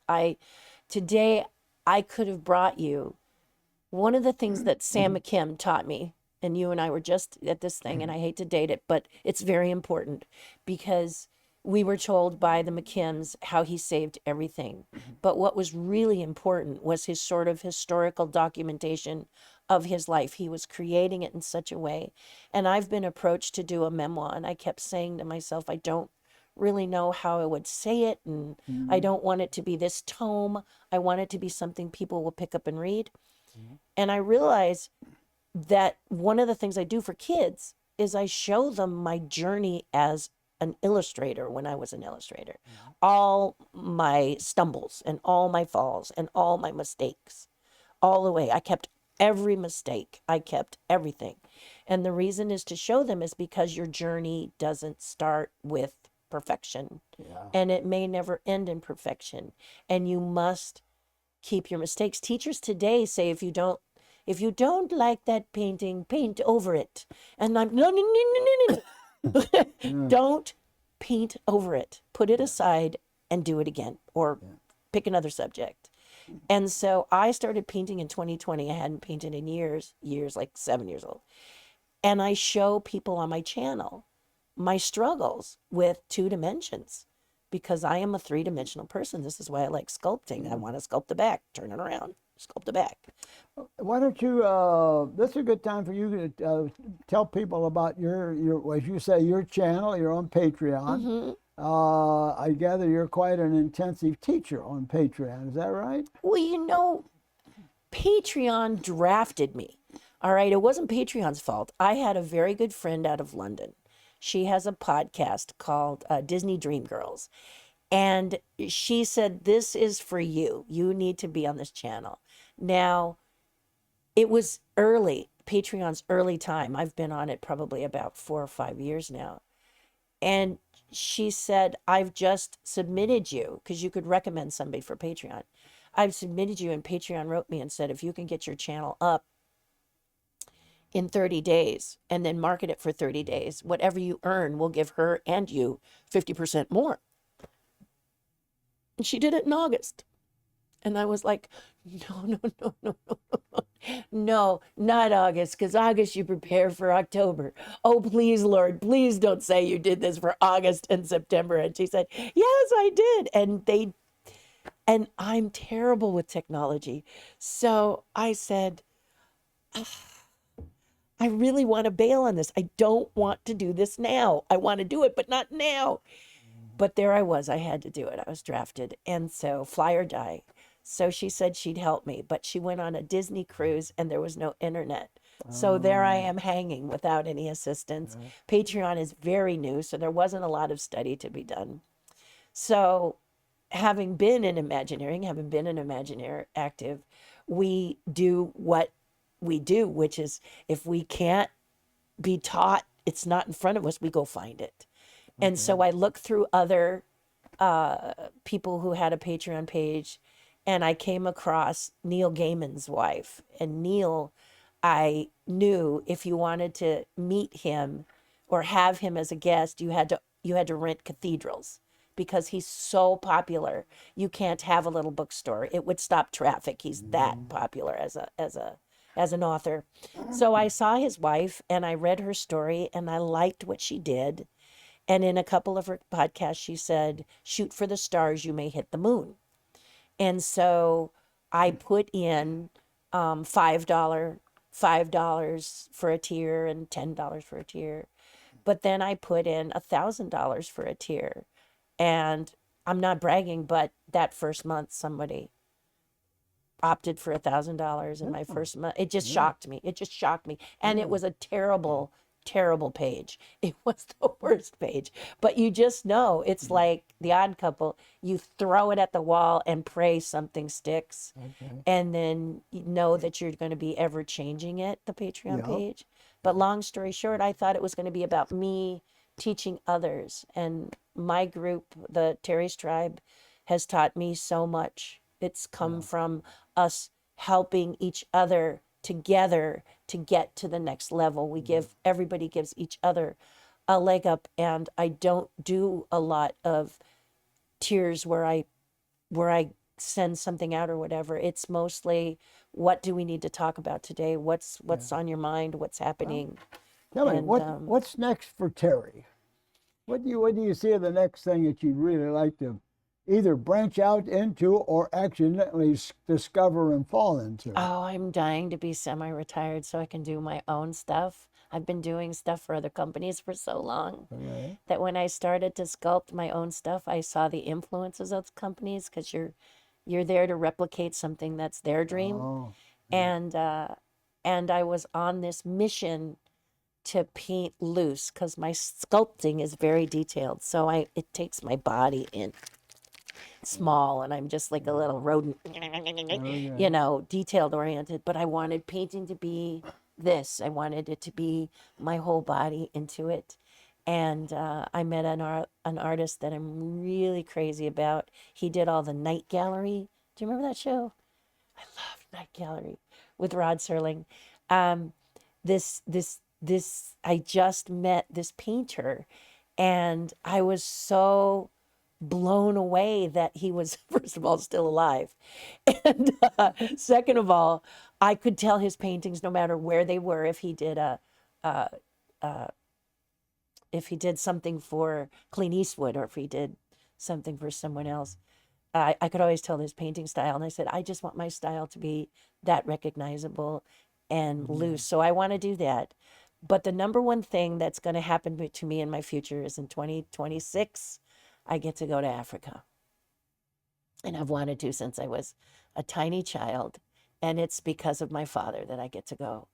C: Today I could have brought you one of the things that Sam McKim taught me, and you and I were just at this thing, and I hate to date it, but it's very important because we were told by the McKims how he saved everything. But what was really important was his sort of historical documentation of his life. He was creating it in such a way. And I've been approached to do a memoir, and I kept saying to myself, I don't really know how I would say it, and I don't want it to be this tome. I want it to be something people will pick up and read. And I realized that one of the things I do for kids is I show them my journey as an illustrator when I was an illustrator. All my stumbles and all my falls and all my mistakes, all the way. I kept every mistake. I kept everything. And the reason is to show them is because your journey doesn't start with perfection. And it may never end in perfection. And you must keep your mistakes. Teachers today say if you don't like that painting, paint over it. And I'm no. Don't paint over it. Put it aside and do it again, or pick another subject. And so I started painting in 2020. I hadn't painted in years, like 7 years old. And I show people on my channel my struggles with 2 dimensions because I am a 3-dimensional person. This is why I like sculpting. I want to sculpt the back, turn it around, sculpt the back.
B: Why don't you, this is a good time for you to tell people about your, as you say, your channel. You're on Patreon. I gather you're quite an intensive teacher on Patreon. Is that right?
C: Well, Patreon drafted me. All right, it wasn't Patreon's fault. I had a very good friend out of London. She has a podcast called Disney Dream Girls. And she said, this is for you. You need to be on this channel. Now, it was Patreon's early time. I've been on it probably about 4 or 5 years now. And she said, I've just submitted you, because you could recommend somebody for Patreon. I've submitted you, and Patreon wrote me and said, if you can get your channel up in 30 days and then market it for 30 days, whatever you earn, we'll give her and you 50% more. And she did it in August. And I was like, no, not August, because August you prepare for October. Oh, please, Lord, please don't say you did this for August and September. And she said, yes, I did. And I'm terrible with technology. So I said, I really want to bail on this. I don't want to do this now. I want to do it, but not now. But there I was. I had to do it. I was drafted. And so fly or die. So she said she'd help me, but she went on a Disney cruise and there was no internet. So there I am hanging without any assistance. Patreon is very new, so there wasn't a lot of study to be done. So having been in Imagineering, having been an Imagineer active, we do what we do, which is if we can't be taught, it's not in front of us, we go find it. And so I looked through other people who had a Patreon page, and I came across Neil Gaiman's wife. And Neil, I knew if you wanted to meet him or have him as a guest, you had to rent cathedrals because he's so popular. You can't have a little bookstore. It would stop traffic. He's that popular as an author. So I saw his wife and I read her story and I liked what she did. And in a couple of her podcasts, she said, shoot for the stars, you may hit the moon. And so I put in $5 for a tier and $10 for a tier. But then I put in $1,000 for a tier. And I'm not bragging, but that first month, somebody opted for $1,000 in my first month. It just shocked me. It just shocked me. And it was a terrible, terrible page. It was the worst page. But you just know, it's like The Odd Couple. You throw it at the wall and pray something sticks. And then you know that you're going to be ever changing it, the Patreon page. But long story short, I thought it was going to be about me teaching others. And my group, the Terry's Tribe, has taught me so much. It's come from us helping each other together to get to the next level. We give, everybody gives each other a leg up. And I don't do a lot of tiers where I send something out or whatever. It's mostly, what do we need to talk about today? What's on your mind? What's happening?
B: Tell me,
C: And,
B: what's next for Terry? What do you see as the next thing that you'd really like to either branch out into or accidentally discover and fall into?
C: Oh, I'm dying to be semi-retired so I can do my own stuff. I've been doing stuff for other companies for so long that when I started to sculpt my own stuff, I saw the influences of companies, because you're there to replicate something that's their dream. And I was on this mission to paint loose because my sculpting is very detailed. So it takes my body in small, and I'm just like a little rodent, you know, detailed oriented. But I wanted painting to be this. I wanted it to be my whole body into it. And I met an artist that I'm really crazy about. He did all the Night Gallery. Do you remember that show? I love Night Gallery with Rod Serling. I just met this painter, and I was so blown away that he was, first of all, still alive. And second of all, I could tell his paintings no matter where they were. If he did something for Clint Eastwood, or if he did something for someone else, I could always tell his painting style. And I said, I just want my style to be that recognizable and loose. So I want to do that. But the number one thing that's going to happen to me in my future is in 2026, I get to go to Africa. And I've wanted to since I was a tiny child. And it's because of my father that I get to go.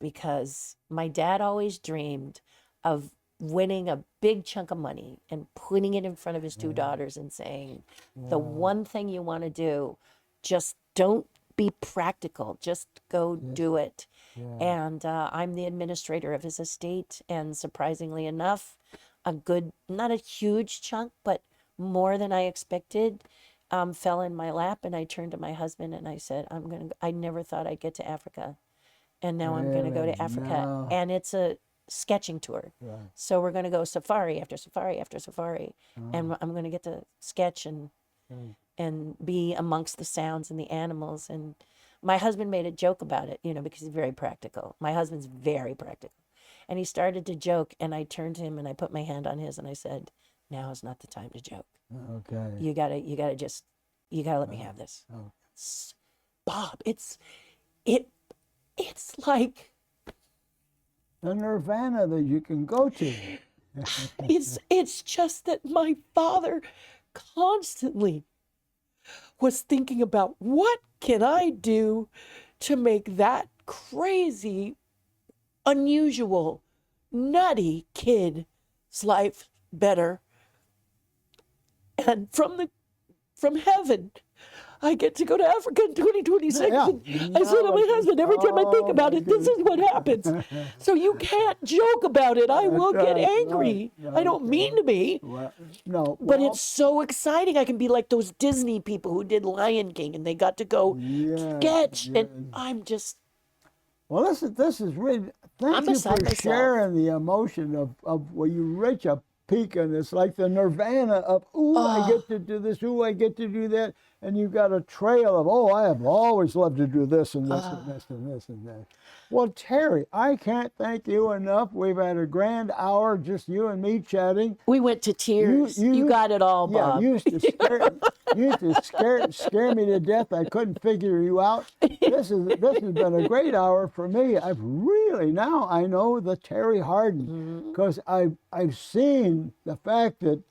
C: Because my dad always dreamed of winning a big chunk of money and putting it in front of his two daughters and saying, the one thing you want to do, just don't be practical, just go do it. And I'm the administrator of his estate, and surprisingly enough, a good, not a huge chunk, but more than I expected, fell in my lap. And I turned to my husband and I said, I never thought I'd get to Africa. And now I'm going to go to Africa. And it's a sketching tour. So we're going to go safari after safari after safari. And I'm going to get to sketch and be amongst the sounds and the animals. And my husband made a joke about it, because he's very practical. My husband's very practical. And he started to joke, and I turned to him and I put my hand on his and I said, now is not the time to joke.
B: Okay.
C: You gotta let me have this. Bob, it's like
B: the nirvana that you can go to.
C: it's just that my father constantly was thinking about what can I do to make that crazy, unusual, nutty kid's life better. And from heaven, I get to go to Africa in 2026.
B: Yeah.
C: And I said to my husband, every time I think about it, this is what happens. So you can't joke about it. I will get angry. I don't mean to be.
B: Well, no,
C: But
B: well,
C: it's so exciting. I can be like those Disney people who did Lion King and they got to go
B: yeah,
C: sketch.
B: yeah.
C: And I'm just,
B: Well, this is really. Thank
C: I'm
B: you
C: beside
B: for
C: myself.
B: sharing the emotion of when you reach a peak, and it's like the nirvana of, ooh, I get to do this, ooh, I get to do that, and you've got a trail of, oh, I have always loved to do this and this and this and this and that. Well, Terry, I can't thank you enough. We've had a grand hour, just you and me chatting.
C: we went to tears. You got it all,
B: Yeah,
C: Bob.
B: you used to scare me to death. I couldn't figure you out. This has been a great hour for me. I've really, now I know the Terry Harden, because I've seen the fact that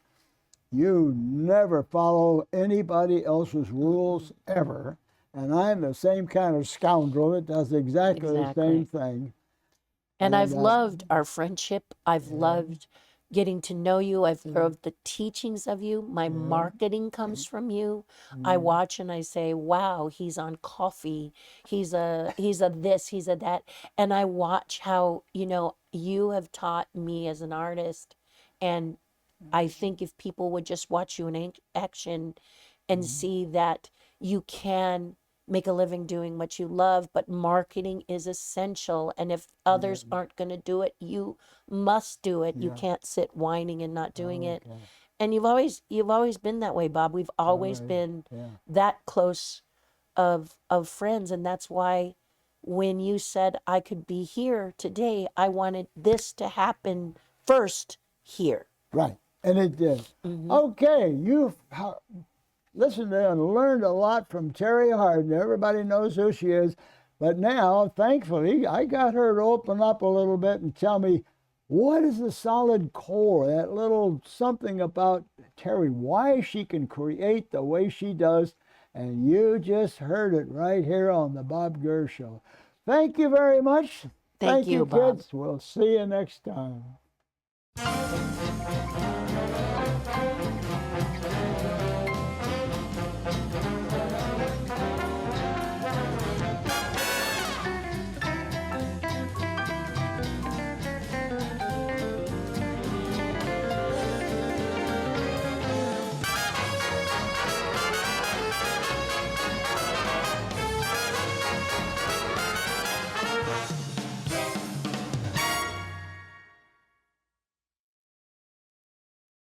B: you never follow anybody else's rules ever, and I'm the same kind of scoundrel that does exactly the same thing.
C: And I've loved our friendship. I've loved getting to know you. I've loved the teachings of you. My marketing comes from you. I watch and I say, wow, he's on coffee. He's a this, he's a that. And I watch how, you have taught me as an artist. And I think if people would just watch you in action and see that you can make a living doing what you love, but marketing is essential. And if others aren't going to do it, you must do it. You can't sit whining and not doing it. And you've always been that way, Bob. We've always been that close of friends. And that's why when you said I could be here today, I wanted this to happen first here.
B: Right, and it did. Okay, you've listened to and learned a lot from Terri Hardin. Everybody knows who she is. But now, thankfully, I got her to open up a little bit and tell me, what is the solid core, that little something about Terri, why she can create the way she does. And you just heard it right here on the Bob Gurr Show. Thank you very much.
C: Thank you, Bob.
B: kids. We'll see you next time.